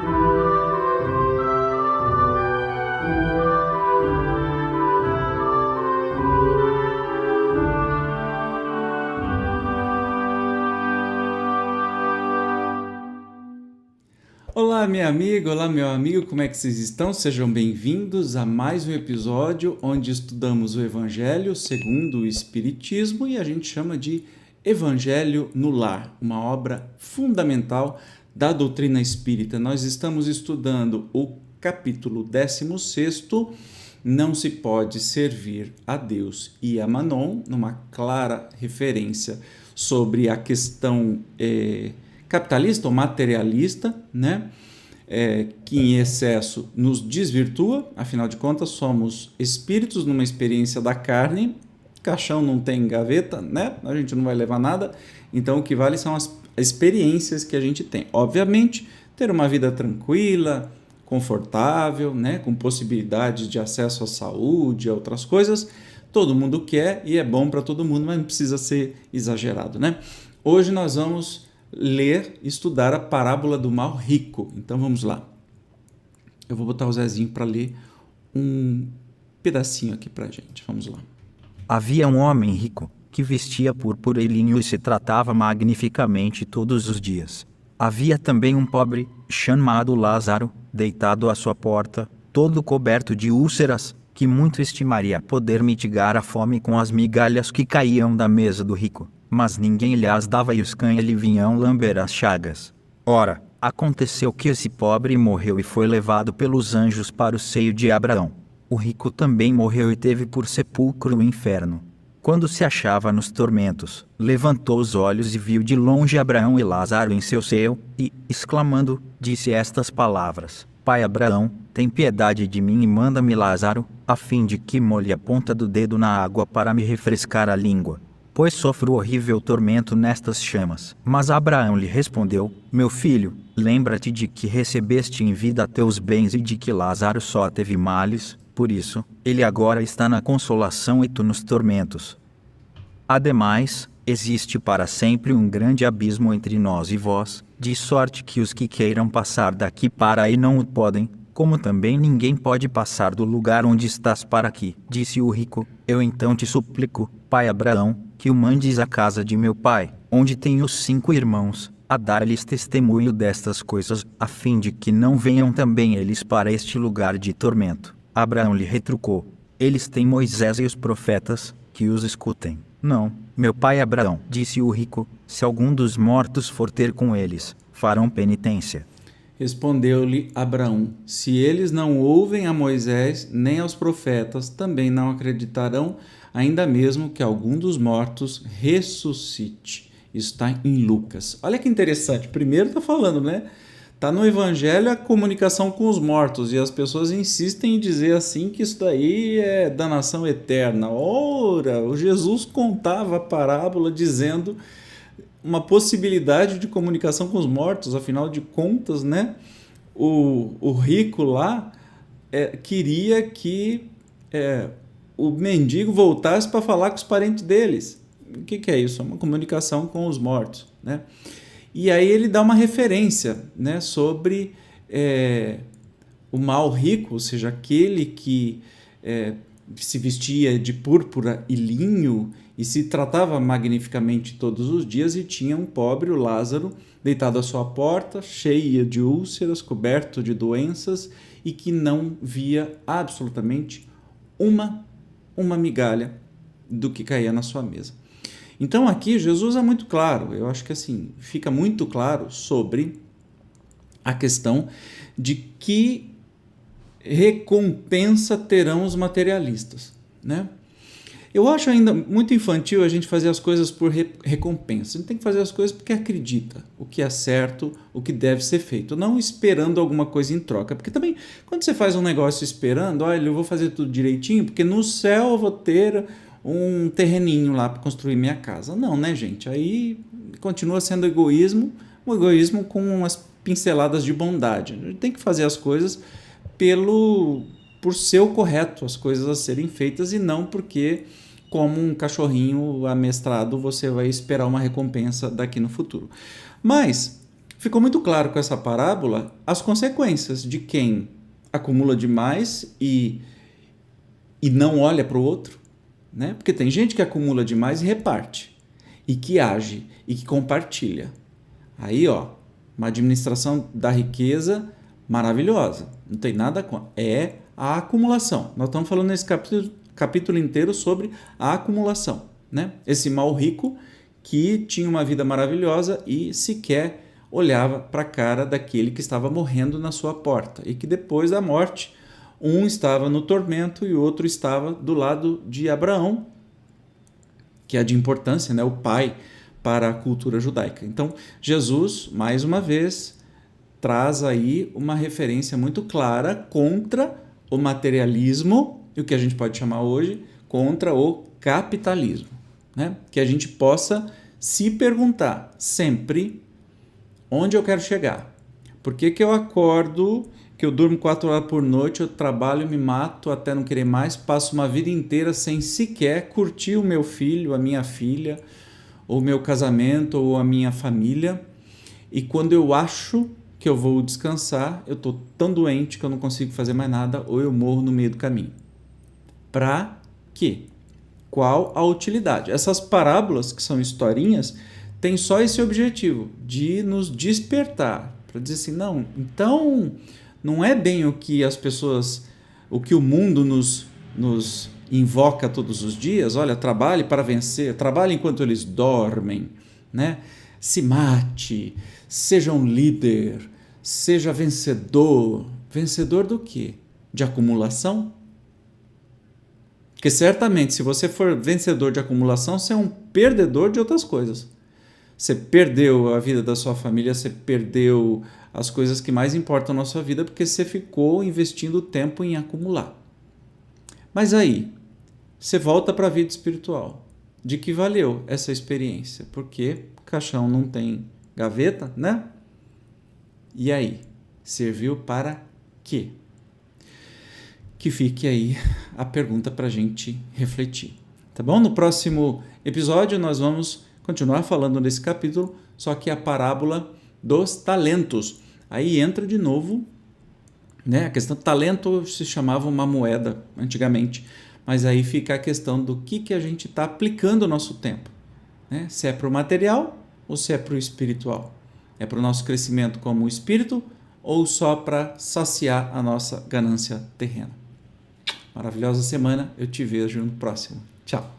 Olá, minha amiga, olá, meu amigo, como é que vocês estão? Sejam bem-vindos a mais um episódio onde estudamos o Evangelho segundo o Espiritismo e a gente chama de Evangelho no Lar, uma obra fundamental da doutrina espírita. Nós estamos estudando o capítulo 16º, Não se pode servir a Deus e a Manon, numa clara referência sobre a questão capitalista ou materialista, né? Que em excesso nos desvirtua, afinal de contas somos espíritos numa experiência da carne, caixão não tem gaveta, né? A gente não vai levar nada, então o que vale são as experiências que a gente tem. Obviamente, ter uma vida tranquila, confortável, né? Com possibilidades de acesso à saúde, a outras coisas, todo mundo quer e é bom para todo mundo, mas não precisa ser exagerado, né? Hoje nós vamos estudar a parábola do mal rico. Então vamos lá. Eu vou botar o Zezinho para ler um pedacinho aqui para a gente. Vamos lá. Havia um homem rico, que vestia púrpura e linho e se tratava magnificamente todos os dias. Havia também um pobre, chamado Lázaro, deitado à sua porta, todo coberto de úlceras, que muito estimaria poder mitigar a fome com as migalhas que caíam da mesa do rico. Mas ninguém lhe as dava e os cães lhe vinham lamber as chagas. Ora, aconteceu que esse pobre morreu e foi levado pelos anjos para o seio de Abraão. O rico também morreu e teve por sepulcro o inferno. Quando se achava nos tormentos, levantou os olhos e viu de longe Abraão e Lázaro em seu seio, e, exclamando, disse estas palavras: Pai Abraão, tem piedade de mim e manda-me Lázaro, a fim de que molhe a ponta do dedo na água para me refrescar a língua, pois sofro horrível tormento nestas chamas. Mas Abraão lhe respondeu: Meu filho, lembra-te de que recebeste em vida teus bens e de que Lázaro só teve males, por isso, ele agora está na consolação e tu nos tormentos. Ademais, existe para sempre um grande abismo entre nós e vós, de sorte que os que queiram passar daqui para aí não o podem, como também ninguém pode passar do lugar onde estás para aqui. Disse o rico: Eu então te suplico, pai Abraão, que o mandes à casa de meu pai, onde tenho 5 irmãos, a dar-lhes testemunho destas coisas, a fim de que não venham também eles para este lugar de tormento. Abraão lhe retrucou: Eles têm Moisés e os profetas, que os escutem. Não, meu pai Abraão, disse o rico, se algum dos mortos for ter com eles, farão penitência. Respondeu-lhe Abraão: Se eles não ouvem a Moisés nem aos profetas, também não acreditarão, ainda mesmo que algum dos mortos ressuscite. Isso está em Lucas. Olha que interessante. Primeiro está falando, né? Está no Evangelho a comunicação com os mortos e as pessoas insistem em dizer assim que isso daí é danação eterna. Ora, o Jesus contava a parábola dizendo uma possibilidade de comunicação com os mortos, afinal de contas, né? O rico lá queria que o mendigo voltasse para falar com os parentes deles. O que é isso? É uma comunicação com os mortos, né? E aí ele dá uma referência, né, sobre o mal rico, ou seja, aquele que se vestia de púrpura e linho e se tratava magnificamente todos os dias, e tinha um pobre, o Lázaro, deitado à sua porta, cheio de úlceras, coberto de doenças, e que não via absolutamente uma migalha do que caía na sua mesa. Então aqui Jesus é muito claro, eu acho que assim, fica muito claro sobre a questão de que recompensa terão os materialistas, né? Eu acho ainda muito infantil a gente fazer as coisas por recompensa. A gente tem que fazer as coisas porque acredita o que é certo, o que deve ser feito, não esperando alguma coisa em troca. Porque também, quando você faz um negócio esperando, olha, eu vou fazer tudo direitinho, porque no céu eu vou ter um terreninho lá para construir minha casa. Não, né, gente? Aí continua sendo egoísmo, um egoísmo com umas pinceladas de bondade. A gente tem que fazer as coisas por ser o correto, as coisas a serem feitas, e não porque, como um cachorrinho amestrado, você vai esperar uma recompensa daqui no futuro. Mas Ficou muito claro com essa parábola as consequências de quem acumula demais e não olha para o outro, né? Porque tem gente que acumula demais e reparte, e que age, e que compartilha. Aí, ó, uma administração da riqueza maravilhosa, não tem nada com... É a acumulação. Nós estamos falando nesse capítulo inteiro sobre a acumulação, né? Esse mal rico que tinha uma vida maravilhosa e sequer olhava para a cara daquele que estava morrendo na sua porta, e que depois da morte, um estava no tormento e o outro estava do lado de Abraão, que é de importância, né? O pai para a cultura judaica. Então, Jesus, mais uma vez, traz aí uma referência muito clara contra o materialismo, e o que a gente pode chamar hoje, contra o capitalismo, né? Que a gente possa se perguntar sempre onde eu quero chegar. Por que eu acordo, que eu durmo 4 horas por noite, eu trabalho, me mato até não querer mais, passo uma vida inteira sem sequer curtir o meu filho, a minha filha, ou o meu casamento, ou a minha família, e quando eu acho que eu vou descansar, eu estou tão doente que eu não consigo fazer mais nada, ou eu morro no meio do caminho. Para quê? Qual a utilidade? Essas parábolas, que são historinhas, têm só esse objetivo, de nos despertar, para dizer assim, não, então não é bem o que as pessoas, o que o mundo nos invoca todos os dias. Olha, trabalhe para vencer, trabalhe enquanto eles dormem, né? Se mate, seja um líder, seja vencedor. Vencedor do quê? De acumulação? Porque certamente, se você for vencedor de acumulação, você é um perdedor de outras coisas. Você perdeu a vida da sua família, você perdeu as coisas que mais importam na sua vida porque você ficou investindo tempo em acumular. Mas aí, você volta para a vida espiritual. De que valeu essa experiência? Porque caixão não tem gaveta, né? E aí, serviu para quê? Que fique aí a pergunta para a gente refletir. Tá bom? No próximo episódio nós vamos continuar falando nesse capítulo, só que a parábola dos talentos. Aí entra de novo, né? A questão do talento se chamava uma moeda antigamente, mas aí fica a questão do que a gente está aplicando o nosso tempo, né? Se é para o material ou se é para o espiritual. É para o nosso crescimento como espírito ou só para saciar a nossa ganância terrena. Maravilhosa semana, eu te vejo no próximo. Tchau!